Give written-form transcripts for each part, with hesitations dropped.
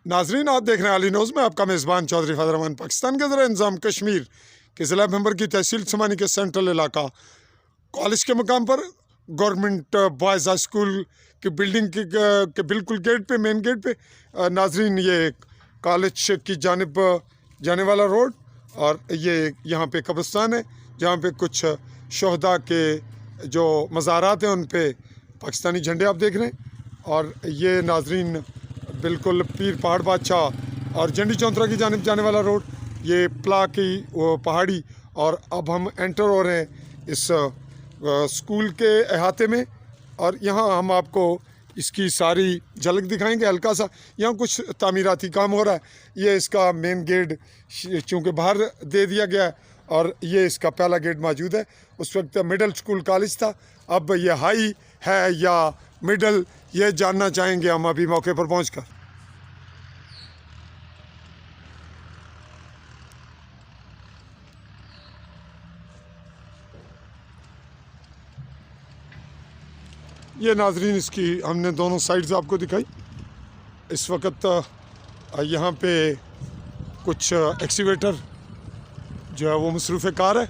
नाजरीन, आप देख रहे हैं आली न्यूज़ में। आपका मेज़बान चौधरी फजल रहमान। पाकिस्तान के ज़रा इंतज़ाम कश्मीर के ज़िला मेंबर की तहसील समानी के सेंट्रल इलाका कॉलेज के मकाम पर गवर्नमेंट बॉयज़ हाई स्कूल की बिल्डिंग के बिल्कुल गेट पे, मेन गेट पे नाजरीन, ये कॉलेज की जानिब जाने वाला रोड, और ये यहाँ पे कब्रिस्तान है जहाँ पे कुछ शहदा के जो मज़ारात हैं उन पे पाकिस्तानी झंडे आप देख रहे हैं। और ये नाजरीन बिल्कुल पीर पहाड़ बादशाह और जंडी चौंतरा की जानिब जाने वाला रोड, ये प्ला की वो पहाड़ी। और अब हम एंटर हो रहे हैं इस स्कूल के अहाते में, और यहाँ हम आपको इसकी सारी झलक दिखाएंगे। हल्का सा यहाँ कुछ तामीराती काम हो रहा है। ये इसका मेन गेट चूँकि बाहर दे दिया गया है, और ये इसका पहला गेट मौजूद है। उस वक्त मिडल स्कूल कॉलेज था, अब ये हाई है या मिडल, ये जानना चाहेंगे हम अभी मौके पर पहुंचकर। ये नाजरीन इसकी हमने दोनों साइड से आपको दिखाई। इस वक्त यहाँ पे कुछ एक्सीवेटर जो है वो मसरूफ़ कार है।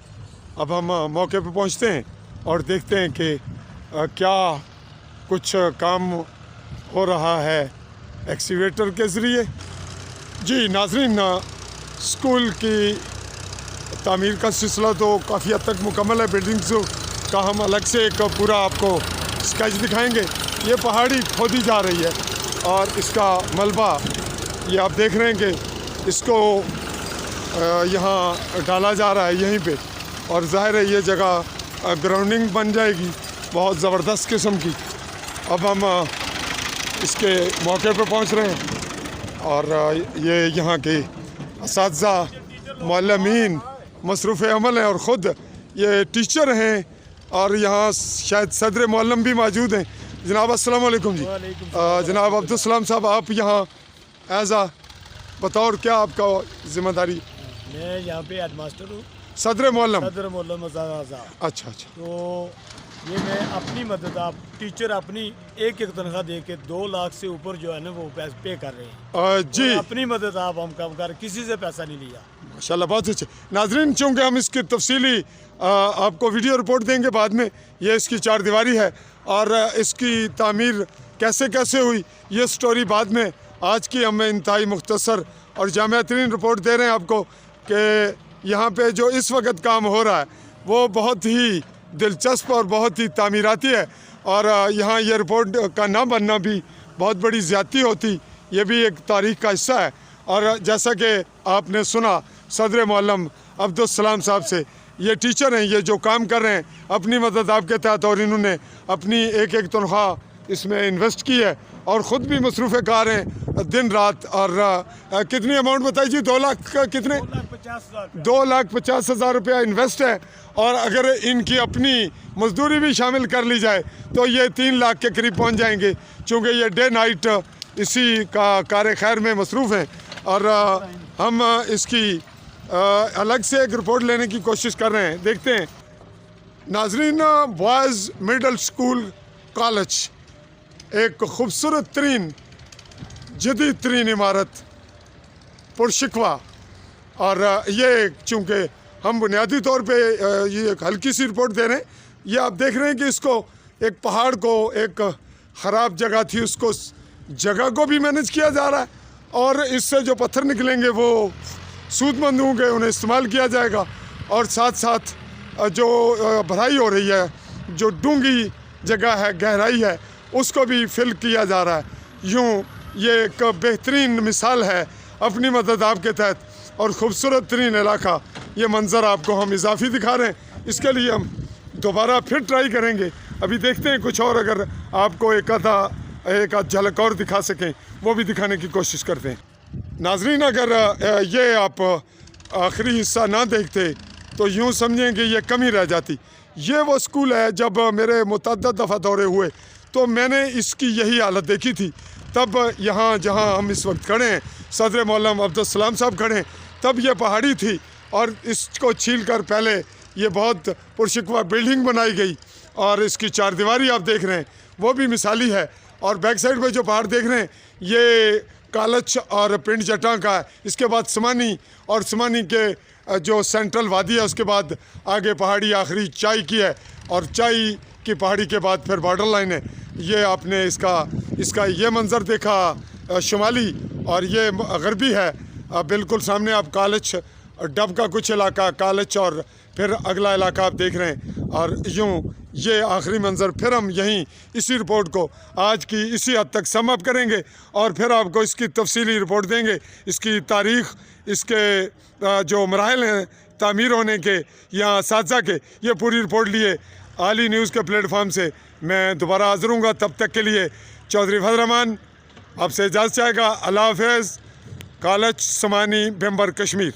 अब हम मौके पे पहुँचते हैं और देखते हैं कि क्या कुछ काम हो रहा है एक्सीवेटर के ज़रिए। जी नाजरीन, स्कूल की तामीर का सिलसिला तो काफ़ी हद तक मुकम्मल है। बिल्डिंग्स का हम अलग से एक पूरा आपको स्केच दिखाएंगे। ये पहाड़ी खोदी जा रही है और इसका मलबा ये आप देख रहे हैं कि इसको यहाँ डाला जा रहा है यहीं पे, और ज़ाहिर है ये जगह ग्राउंडिंग बन जाएगी बहुत ज़बरदस्त किस्म की। अब हम इसके मौके पे पहुंच रहे हैं, और ये यहाँ के असातिज़ा मुअल्लिमीन मसरूफ़ अमल हैं, और ख़ुद ये टीचर हैं, और यहाँ शायद सदर मुअल्लिम भी मौजूद हैं। जनाब अस्सलाम वालेकुम जी। जनाब अब्दुल सलाम साहब, आप यहाँ एज आ बतौर क्या आपका ज़िम्मेदारी? मैं यहाँ पे हेड मास्टर हूँ, सदर मुअल्लिम। अच्छा। तो ये मैं अपनी मदद, आप टीचर अपनी एक तनख्वाह दे के 2 लाख से ऊपर जो है ना वो पैसे पे कर रहे हैं जी। अपनी मदद आप हम काम कर, किसी से पैसा नहीं लिया। माशाल्लाह, बहुत अच्छे। नाजरीन, चूँकि हम इसकी तफसीली आपको वीडियो रिपोर्ट देंगे बाद में। ये इसकी 4 दीवारी है, और इसकी तामीर कैसे कैसे हुई ये स्टोरी बाद में। आज की हम इंतहाई मुख्तसर और जामिया तरीन रिपोर्ट दे रहे हैं आपको कि यहाँ पे जो इस वक्त काम हो रहा है वो बहुत ही दिलचस्प और बहुत ही तामीराती है, और यहाँ ये रिपोर्ट का ना बनना भी बहुत बड़ी ज़्यादती होती, ये भी एक तारीख़ का हिस्सा है। और जैसा कि आपने सुना सदर मुअल्लिम अब्दुल सलाम साहब से, ये टीचर हैं, ये जो काम कर रहे हैं अपनी मदद आपके तहत, और इन्होंने अपनी एक तनख्वाह इसमें इन्वेस्ट की है, और ख़ुद भी मसरूफ़ कार हैं दिन रात। और कितनी अमाउंट बताई जी? 2 लाख का कितने? 2,50,000 रुपया इन्वेस्ट है, और अगर इनकी अपनी मजदूरी भी शामिल कर ली जाए तो ये 3 लाख के करीब पहुंच जाएंगे, चूँकि ये डे नाइट इसी का कार खैर में मसरूफ़ हैं। और हम इसकी अलग से एक रिपोर्ट लेने की कोशिश कर रहे हैं, देखते हैं। नाजरीन, बॉयज़ मिडल स्कूल कॉलेज एक खूबसूरत तरीन जदीद तरीन इमारत पुरशिकवा, और ये चूँकि हम बुनियादी तौर पे ये एक हल्की सी रिपोर्ट दे रहे हैं। ये आप देख रहे हैं कि इसको एक पहाड़ को, एक ख़राब जगह थी, उसको जगह को भी मैनेज किया जा रहा है, और इससे जो पत्थर निकलेंगे वो सूदमंद होंगे, उन्हें इस्तेमाल किया जाएगा। और साथ साथ जो भराई हो रही है, जो डूंगी जगह है, गहराई है, उसको भी फिल किया जा रहा है। यूँ ये एक बेहतरीन मिसाल है अपनी मदद आपके तहत, और ख़ूबसूरत तरीन इलाका। ये मंज़र आपको हम इजाफी दिखा रहे हैं, इसके लिए हम दोबारा फिर ट्राई करेंगे। अभी देखते हैं कुछ और अगर आपको एक आध झलक और दिखा सकें, वो भी दिखाने की कोशिश करते हैं। नाजरीन, अगर ये आप आखिरी हिस्सा ना देखते तो यूँ समझें कि ये कमी रह जाती। ये वो स्कूल है, जब मेरे मुतअद्दिद दफ़ा दौरे हुए तो मैंने इसकी यही हालत देखी थी। तब यहाँ जहाँ हम इस वक्त खड़े हैं, सदर मुअल्लिम अब्दुल सलाम साहब खड़े हैं, तब ये पहाड़ी थी, और इसको छील कर पहले ये बहुत पुरशिकवा बिल्डिंग बनाई गई, और इसकी 4 दीवारी आप देख रहे हैं वो भी मिसाली है। और बैक साइड में जो पहाड़ देख रहे हैं ये कालच और पिंड चट्टा का है, इसके बाद समानी और समानी के जो सेंट्रल वादी है, उसके बाद आगे पहाड़ी आखिरी चाय की है और चाय की पहाड़ी के बाद फिर बॉर्डर लाइन है। ये आपने इसका ये मंज़र देखा शुमाली, और ये गरबी है। बिल्कुल सामने आप कालच डब का कुछ इलाका, कालच और फिर अगला इलाका आप देख रहे हैं। और यूँ ये आखिरी मंज़र, फिर हम यहीं इसी रिपोर्ट को आज की इसी हद तक सम अप करेंगे और फिर आपको इसकी तफसीली रिपोर्ट देंगे, इसकी तारीख़, इसके जो मराहल हैं तामीर होने के या साजा के, ये पूरी रिपोर्ट लिए आली न्यूज़ के प्लेटफॉर्म से मैं दोबारा हाज़िर हूँगा। तब तक के लिए चौधरी फजल रहमान आपसे इजाज़त चाहेगा। अल्लाह हाफ़िज़। कालच समानी बेम्बर कश्मीर।